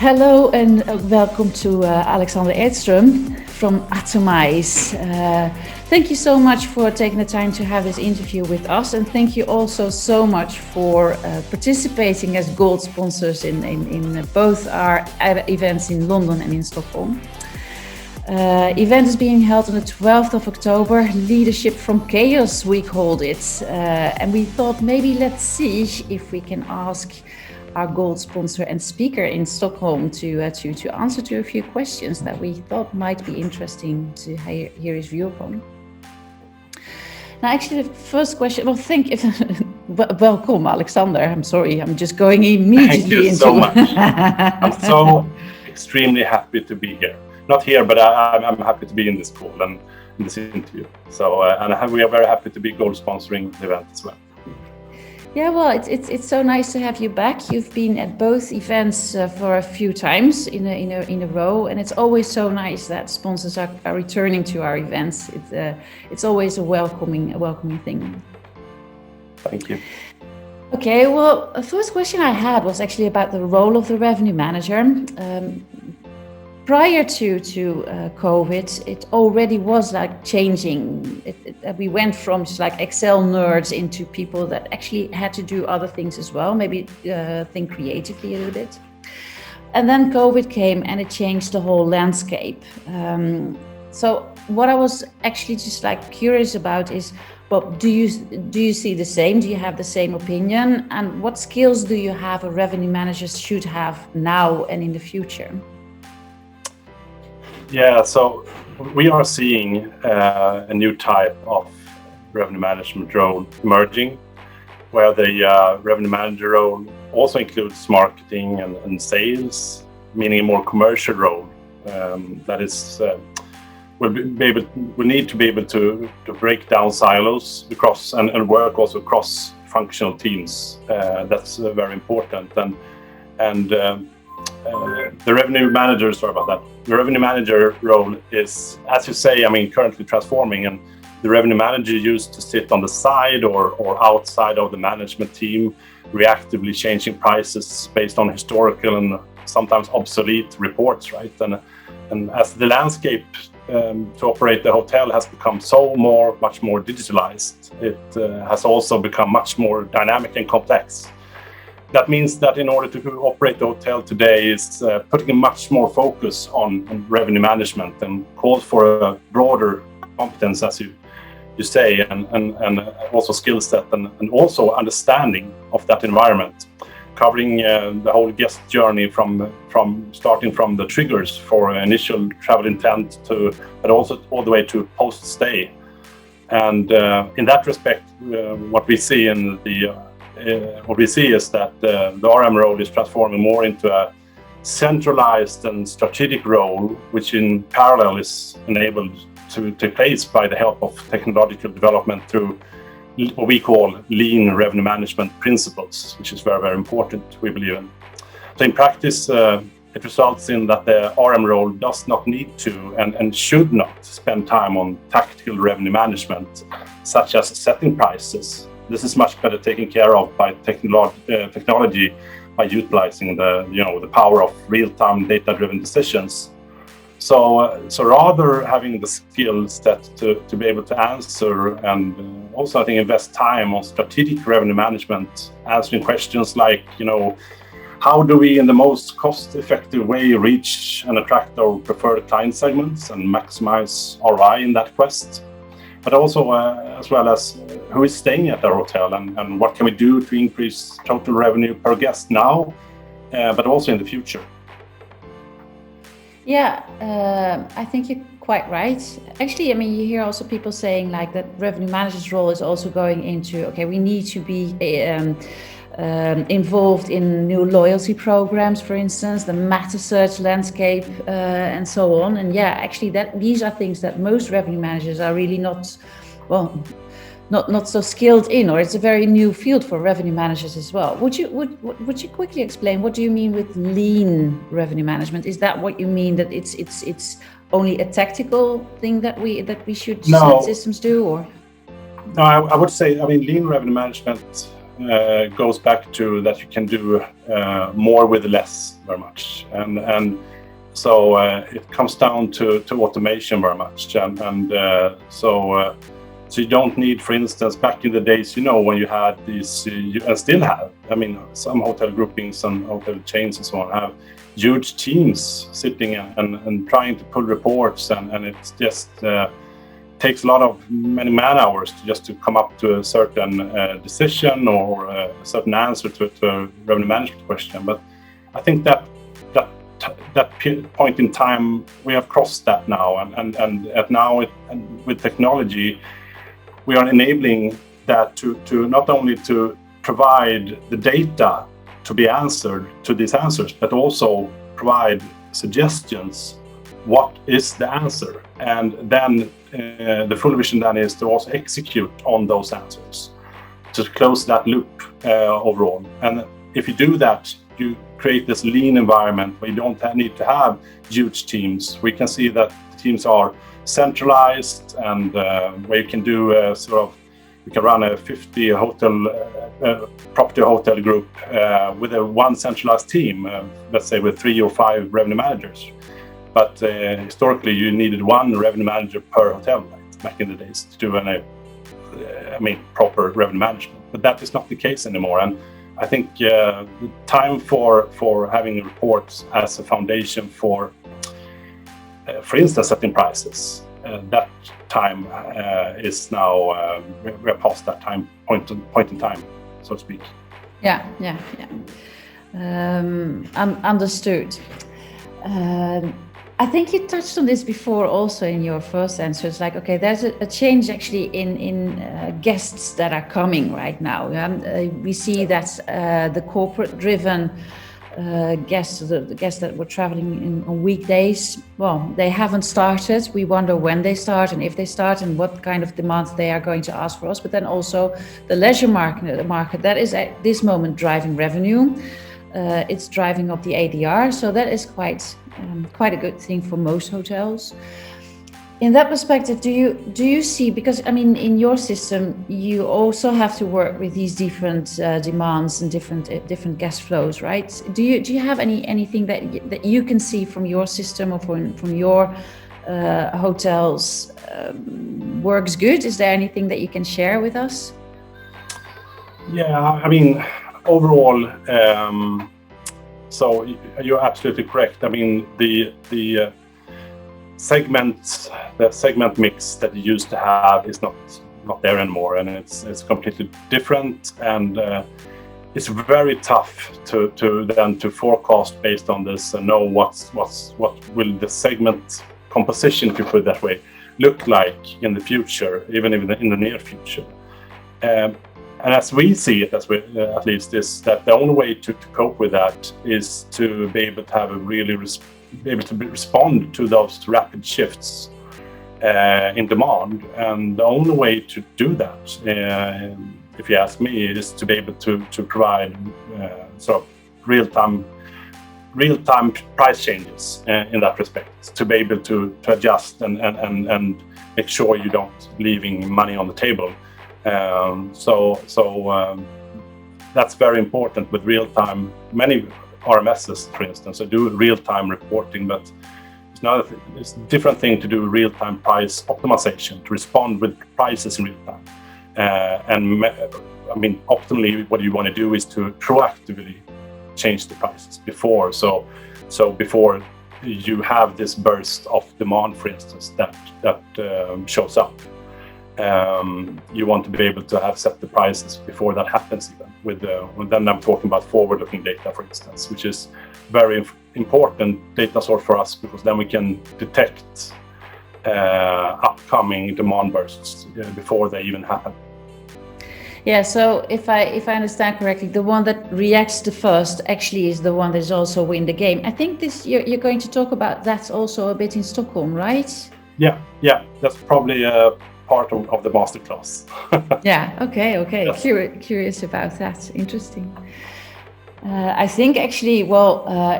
Hello and welcome to Alexander Edström from Atomize. Thank you so much for taking the time to have this interview with us, and thank you also so much for participating as gold sponsors in both our events in London and in Stockholm. Event is being held on the 12th of October, Leadership from Chaos we called it, and we thought maybe let's see if we can ask our gold sponsor and speaker in Stockholm to answer to a few questions that we thought might be interesting to hear his view upon. Now, actually, the first question. Well, welcome, Alexander. I'm sorry, I'm just going immediately into. Thank you so much. I'm so extremely happy to be here. Not here, but I'm happy to be in this call and in this interview. So, we are very happy to be gold sponsoring the event as well. Yeah, well, it's so nice to have you back. You've been at both events for a few times in a row, and it's always so nice that sponsors are returning to our events. It's always a welcoming thing. Thank you. Okay, well, the first question I had was actually about the role of the revenue manager. Prior to COVID, it already was like changing. We went from just like Excel nerds into people that actually had to do other things as well, maybe think creatively a little bit. And then COVID came and it changed the whole landscape. So what I was actually just like curious about is, well, do you see the same? Do you have the same opinion? And what skills do you have a revenue manager should have now and in the future? Yeah, so we are seeing a new type of revenue management role emerging, where the revenue manager role also includes marketing and sales, meaning a more commercial role. That is, we need to be able to break down silos across and work also across functional teams. That's very important. And the revenue manager, the revenue manager role is, as you say, currently transforming, and the revenue manager used to sit on the side or outside of the management team, reactively changing prices based on historical and sometimes obsolete reports, right? And as the landscape to operate the hotel has become much more digitalized, it has also become much more dynamic and complex. That means that in order to operate the hotel today is putting a much more focus on revenue management and calls for a broader competence, as you say, and also skill set and also understanding of that environment, covering the whole guest journey from starting from the triggers for initial travel intent but also all the way to post stay. And in that respect, what we see is that the RM role is transforming more into a centralized and strategic role, which in parallel is enabled to take place by the help of technological development through what we call lean revenue management principles, which is very, very important, we believe in. So in practice, it results in that the RM role does not need to and should not spend time on tactical revenue management, such as setting prices. This is much better taken care of by technology, by utilizing the power of real-time data-driven decisions. So rather having the skill set to be able to answer and also I think invest time on strategic revenue management, answering questions like, how do we in the most cost-effective way reach and attract our preferred client segments and maximize ROI in that quest? But also as well as who is staying at our hotel and what can we do to increase total revenue per guest now, but also in the future. Yeah, I think you're quite right. Actually, you hear also people saying like that revenue manager's role is also going into, okay, we need to be involved in new loyalty programs, for instance, the meta search landscape, and so on. And yeah, actually, these are things that most revenue managers are really not so skilled in, or it's a very new field for revenue managers as well. Would you quickly explain what do you mean with lean revenue management? Is that what you mean, that it's only a tactical thing that we should set systems do, or? No, I would say, lean revenue management goes back to that you can do more with less very much, and so it comes down to automation very much, and so you don't need, for instance, back in the days, when you had these, and still have, I mean, some hotel groupings and hotel chains and so on have huge teams sitting and trying to pull reports, and it's just takes a lot of many man hours to come up to a certain decision or a certain answer to a revenue management question. But I think that point in time we have crossed that now, and now with technology we are enabling that to not only to provide the data to be answered to these answers, but also provide suggestions. What is the answer? And then the full vision then is to also execute on those answers to close that loop overall. And if you do that, you create this lean environment where you don't need to have huge teams. We can see that the teams are centralized, and where you can do you can run a 50 property hotel group with one centralized team, let's say with 3 or 5 revenue managers. But historically, you needed one revenue manager per hotel, right, back in the days, to do proper revenue management. But that is not the case anymore. And I think the time for having reports as a foundation for instance, setting prices, that time is now we're past that point in time, so to speak. Yeah. Understood. I think you touched on this before also in your first answer. It's like, okay, there's a change actually in guests that are coming right now. We see that the corporate-driven guests, the guests that were traveling on weekdays, well, they haven't started. We wonder when they start and if they start and what kind of demands they are going to ask for us. But then also the leisure market that is at this moment driving revenue. It's driving up the ADR, so that is quite a good thing for most hotels. In that perspective, do you see, because I mean, in your system, you also have to work with these different demands and different guest flows, right? Do you have anything that you can see from your system or from your hotels works good? Is there anything that you can share with us? Yeah, I mean, overall, so you're absolutely correct. I mean, the segment mix that you used to have is not there anymore, and it's completely different, and it's very tough to forecast based on this and know what will the segment composition, if you put it that way, look like in the future, even in the near future. And as we see it, at least, is that the only way to cope with that is to be able to have respond to those rapid shifts in demand. And the only way to do that, if you ask me, is to be able to provide sort of real-time price changes in that respect, to be able to adjust and make sure you don't leaving money on the table. So that's very important with real-time. Many RMSs, for instance, do real-time reporting, but it's a different thing to do real-time price optimization, to respond with prices in real time. And I mean, optimally, what you want to do is to proactively change the prices before. So before you have this burst of demand, for instance, that shows up. You want to be able to have set the prices before that happens, even then I'm talking about forward-looking data, for instance, which is very important data source for us, because then we can detect upcoming demand bursts before they even happen. Yeah, so if I understand correctly, the one that reacts the first actually is the one that is also in the game. I think you're going to talk about that also a bit in Stockholm, right? Yeah, that's probably part of the masterclass. Yeah, okay. Yes. Curious about that. Interesting. I think actually,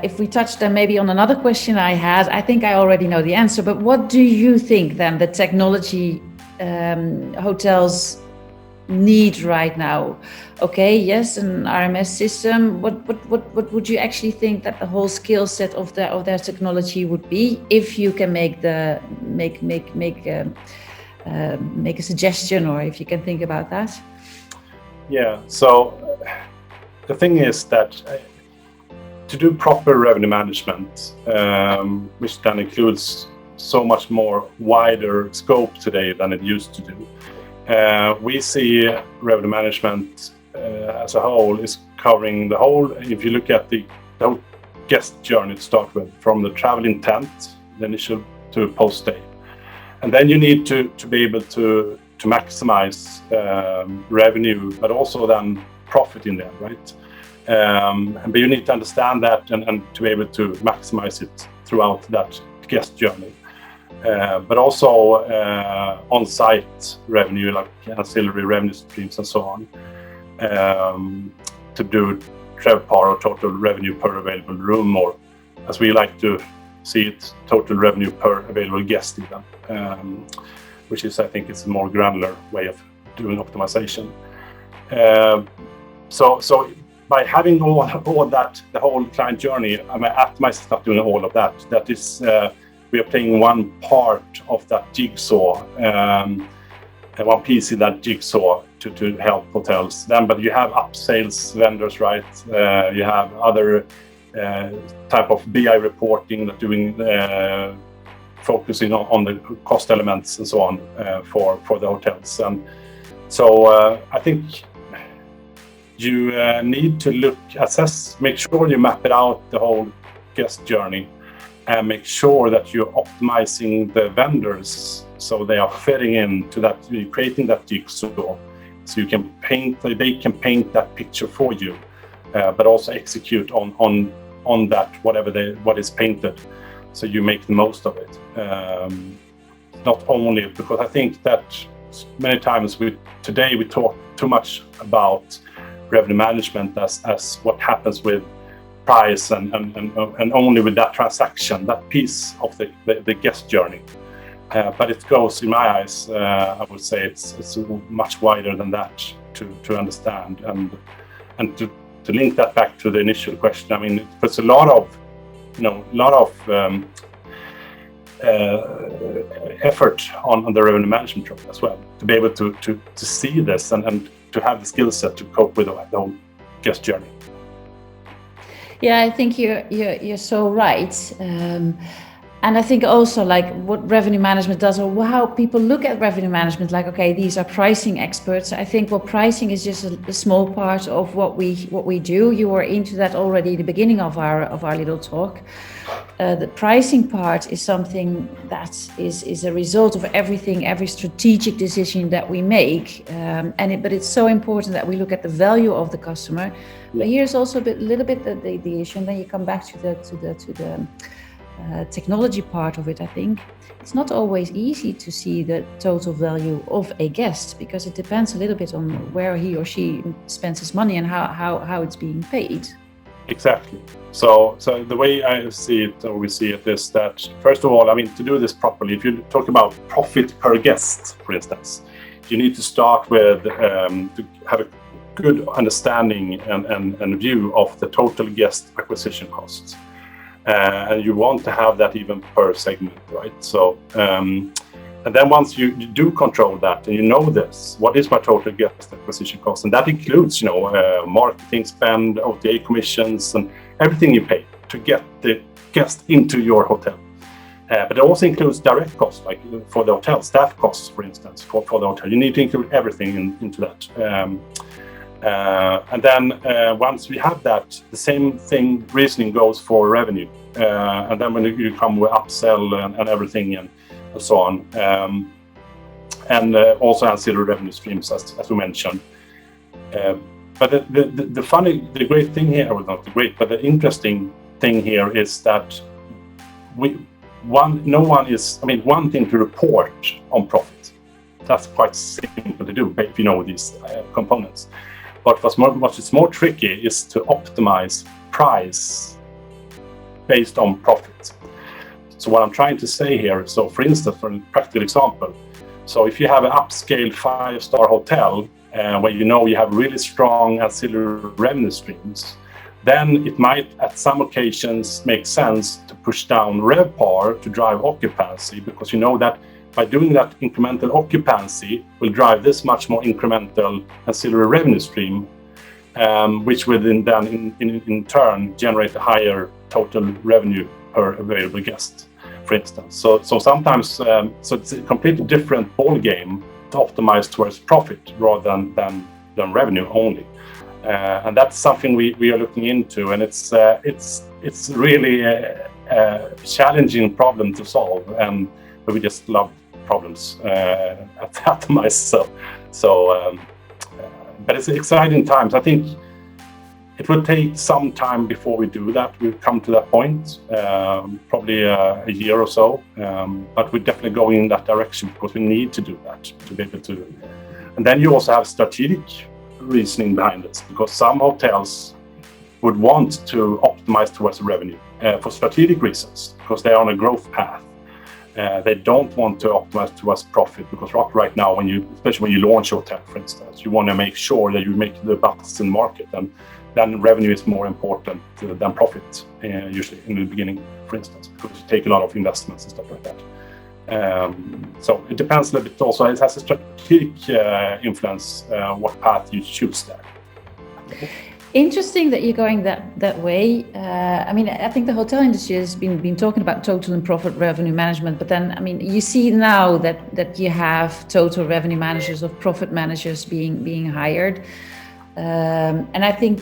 if we touch then maybe on another question I had, I think I already know the answer, but what do you think then the technology hotels need right now? Okay, yes, an RMS system. What would you actually think that the whole skill set of their technology would be, if you can make a suggestion, or if you can think about that? Yeah. So the thing is that to do proper revenue management, which then includes so much more wider scope today than it used to do. We see revenue management as a whole is covering the whole, if you look at the whole guest journey to start with, from the travel intent, the initial to post-stay. And then you need to be able to maximize revenue, but also then profit in there, right? But you need to understand that and to be able to maximize it throughout that guest journey. But also on-site revenue, like ancillary revenue streams and so on, to do TRevPAR, or total revenue per available room, or as we like to see it, total revenue per available guest even, which is, I think, it's a more granular way of doing optimization. So by having all that, the whole client journey, I mean, Atomize is not doing all of that. That is, we are playing one part of that jigsaw, one piece in that jigsaw to help hotels. Then, but you have upsales vendors, right? You have other type of BI reporting that doing focusing on the cost elements and so on for the hotels. And so I think you need to assess, make sure you map it out, the whole guest journey, and make sure that you're optimizing the vendors so they are fitting into that, creating that jigsaw, so you can they can paint that picture for you, but also execute on that what is painted, so you make the most of it. Not only because I think that many times today we talk too much about revenue management as what happens with price and only with that transaction, that piece of the guest journey. But it goes, in my eyes, I would say it's much wider than that to understand and to link that back to the initial question. I mean, it puts a lot of effort on the revenue management job as well, to be able to see this and to have the skill set to cope with the whole guest journey. Yeah, I think you're so right. And I think also, like, what revenue management does, or how people look at revenue management, like, okay, these are pricing experts. I think, well, pricing is just a small part of what we do. You were into that already at the beginning of our little talk. The pricing part is something that is a result of every strategic decision that we make, but it's so important that we look at the value of the customer. But here's also a little bit the issue, and then you come back to the technology part of it. I think it's not always easy to see the total value of a guest, because it depends a little bit on where he or she spends his money and how it's being paid. Exactly. So the way I see it, or we see it, is that, first of all, I mean, to do this properly, if you talk about profit per guest, for instance, you need to start with to have a good understanding and view of the total guest acquisition costs. And you want to have that even per segment, right? So, and then once you do control that, and you know this, what is my total guest acquisition cost? And that includes, marketing spend, OTA commissions, and everything you pay to get the guest into your hotel. But it also includes direct costs, like for the hotel, staff costs, for instance, for the hotel. You need to include everything into that. And then once we have that, the same reasoning goes for revenue. And then when you come with upsell and everything and so on, and also ancillary revenue streams, as we mentioned. But the great thing here, or not the great, but the interesting thing here is that one thing to report on profit. That's quite simple to do if you know these components. But what is more tricky is to optimize price based on profit. So what I'm trying to say here, so for instance, for a practical example, so if you have an upscale 5-star hotel where you have really strong ancillary revenue streams, then it might at some occasions make sense to push down RevPAR to drive occupancy, because you know that by doing that, incremental occupancy will drive this much more incremental ancillary revenue stream, which will then in turn generate a higher total revenue per available guest, for instance. So sometimes so it's a completely different ball game to optimize towards profit rather than revenue only, and that's something we are looking into, and it's really a challenging problem to solve, but we just love problems at Atomize. But it's exciting times. I think it will take some time before we do that. We've come to that point, probably a year or so, but we're definitely going in that direction because we need to do that to be able to. And then you also have strategic reasoning behind it, because some hotels would want to optimize towards revenue for strategic reasons, because they are on a growth path. They don't want to optimize towards profit, because right now, especially when you launch a hotel, for instance, you want to make sure that you make the bucks in the market, and then revenue is more important than profit, usually in the beginning, for instance, because you take a lot of investments and stuff like that. So it depends a little bit also. It has a strategic influence what path you choose there. Interesting that you're going that way. I mean, I think the hotel industry has been talking about total and profit revenue management, but then, I mean, you see now that you have total revenue managers or profit managers being hired. And I think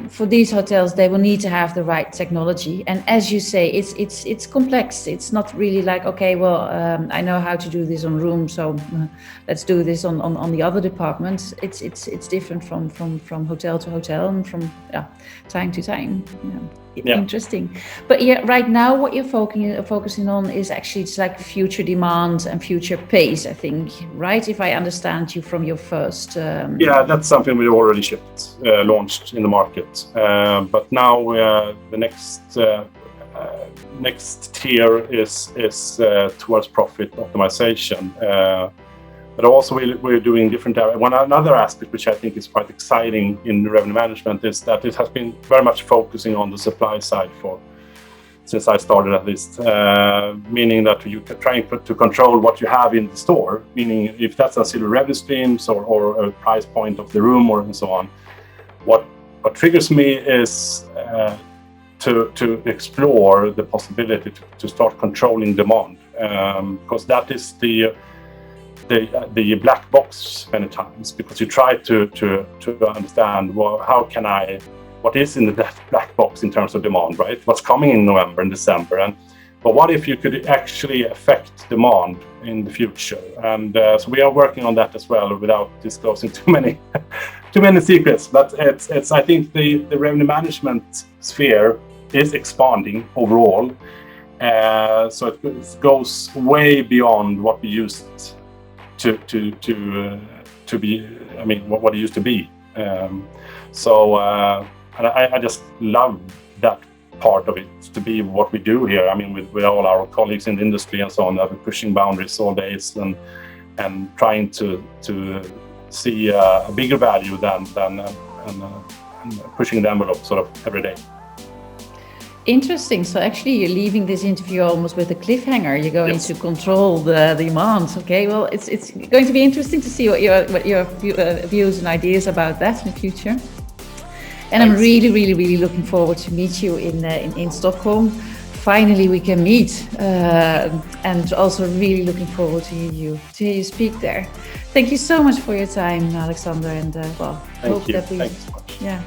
for these hotels, they will need to have the right technology. And as you say, it's complex. It's not really like, okay, well, I know how to do this on room, so let's do this on the other departments. It's different from hotel to hotel and from time to time. Yeah. Interesting. But right now, what you're focusing on is actually it's like future demand and future pace, I think, right? If I understand you from your first. Yeah, that's something we already launched in the market. But now the next tier is towards profit optimization. But also we're doing different. Another aspect which I think is quite exciting in revenue management is that it has been very much focusing on the supply side since I started at least. Meaning that you can try to control what you have in the store. Meaning if that's ancillary revenue streams or a price point of the room and so on. What triggers me is to explore the possibility to start controlling demand, because that is the black box many times, because you try to understand, well, what is in the black box in terms of demand, right? What's coming in November and December, but what if you could actually affect demand in the future? And so we are working on that as well, without disclosing too many secrets. But it's I think the revenue management sphere is expanding overall, so it goes way beyond what we used to be. I mean, what it used to be. And I just love that part of it, to be what we do here. I mean, with all our colleagues in the industry and so on, that we're pushing boundaries all days and trying to see a bigger value than pushing the envelope sort of every day. Interesting. So actually, you're leaving this interview almost with a cliffhanger. You're going to control the demand. Okay. Well, it's going to be interesting to see what your views and ideas about that in the future. And I'm really, really, really looking forward to meet you in Stockholm. Finally, we can meet, and also really looking forward to hear you speak there. Thank you so much for your time, Alexander, and hope that we. Thanks so much. Yeah.